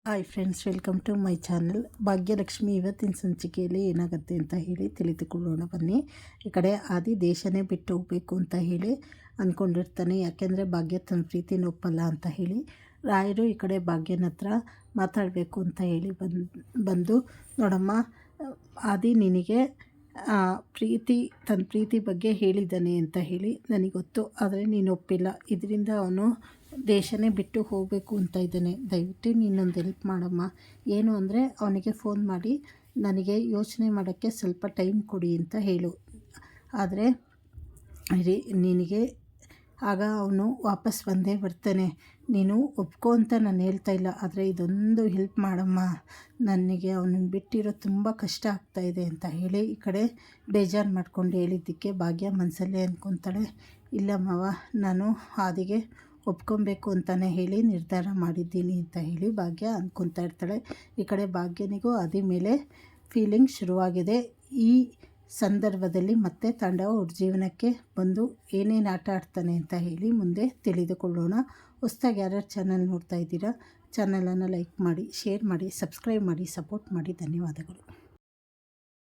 Hi friends, welcome to my channel. Bhagyalakshmi ಇವತ್ತಿನ ಸಂಚಿಕೆಯಲ್ಲಿ ಏನಾಗುತ್ತೆ ಅಂತ ಹೇಳಿ ತಿಳಿದುಕೊಳ್ಳೋಣ ಬನ್ನಿ. ಈ ಕಡೆ ಆದಿ ದೇಶನೇ ಬಿಟ್ಟು ಹೋಗಬೇಕು ಅಂತ ಹೇಳಿ ಅಂದ್ಕೊಂಡಿರ್ತಾನೆ. ಯಾಕೆಂದರೆ ಭಾಗ್ಯ ತನ್ನ ಪ್ರೀತಿನ ಒಪ್ಪಲ್ಲ ಅಂತ ಹೇಳಿ ರಾಯರು ಈ ಕಡೆ ಭಾಗ್ಯನ ಹತ್ರ ಮಾತಾಡಬೇಕು ಅಂತ ಹೇಳಿ ಬಂದು ನೋಡಮ್ಮ, ಆದಿ ನಿನಗೆ ತನ್ನ ಪ್ರೀತಿ ಬಗ್ಗೆ ಹೇಳಿದ್ದಾನೆ ಅಂತ ಹೇಳಿ ನನಗೆ ಗೊತ್ತು, ಆದರೆ ನೀನು ಒಪ್ಪಿಲ್ಲ. ಇದರಿಂದ ಅವನು ದೇಶನೇ ಬಿಟ್ಟು ಹೋಗಬೇಕು ಅಂತ ಇದ್ದಾನೆ. ದಯವಿಟ್ಟು ನೀನೊಂದು ಹೆಲ್ಪ್ ಮಾಡಮ್ಮ. ಏನು ಅಂದರೆ ಅವನಿಗೆ ಫೋನ್ ಮಾಡಿ ನನಗೆ ಯೋಚನೆ ಮಾಡೋಕ್ಕೆ ಸ್ವಲ್ಪ ಟೈಮ್ ಕೊಡಿ ಅಂತ ಹೇಳು. ಆದರೆ ನಿನಗೆ ಆಗ ಅವನು ವಾಪಸ್ ಬಂದೇ ಬರ್ತಾನೆ. ನೀನು ಒಪ್ಕೊ ಅಂತ ನಾನು ಹೇಳ್ತಾ ಇಲ್ಲ, ಆದರೆ ಇದೊಂದು ಹೆಲ್ಪ್ ಮಾಡಮ್ಮ, ನನಗೆ ಅವನನ್ನು ಬಿಟ್ಟಿರೋ ತುಂಬ ಕಷ್ಟ ಆಗ್ತಾಯಿದೆ ಅಂತ ಹೇಳಿ ಈ ಕಡೆ ಬೇಜಾರು ಮಾಡ್ಕೊಂಡು ಹೇಳಿದ್ದಕ್ಕೆ ಭಾಗ್ಯ ಮನಸ್ಸಲ್ಲೇ ಅಂದ್ಕೊತಾಳೆ, ಇಲ್ಲ ಮಾವ, ನಾನು ಆದಿಗೆ ಒಪ್ಕೊಬೇಕು ಅಂತಲೇ ಹೇಳಿ ನಿರ್ಧಾರ ಮಾಡಿದ್ದೀನಿ ಅಂತ ಹೇಳಿ ಭಾಗ್ಯ ಅಂದ್ಕೊತಾ ಇರ್ತಾಳೆ. ಈ ಕಡೆ ಭಾಗ್ಯನಿಗೂ ಆದಿ ಮೇಲೆ ಫೀಲಿಂಗ್ ಶುರುವಾಗಿದೆ. ಈ ಸಂದರ್ಭದಲ್ಲಿ ಮತ್ತೆ ತಾಂಡವ ಅವ್ರ ಜೀವನಕ್ಕೆ ಬಂದು ಏನೇನು ಆಟ ಆಡ್ತಾನೆ ಅಂತ ಹೇಳಿ ಮುಂದೆ ತಿಳಿದುಕೊಳ್ಳೋಣ. ಹೊಸದಾಗಿ ಯಾರ್ಯಾರು ಚಾನಲ್ ನೋಡ್ತಾ ಇದ್ದೀರಾ, ಚಾನಲನ್ನು ಲೈಕ್ ಮಾಡಿ, ಶೇರ್ ಮಾಡಿ, ಸಬ್ಸ್ಕ್ರೈಬ್ ಮಾಡಿ, ಸಪೋರ್ಟ್ ಮಾಡಿ. ಧನ್ಯವಾದಗಳು.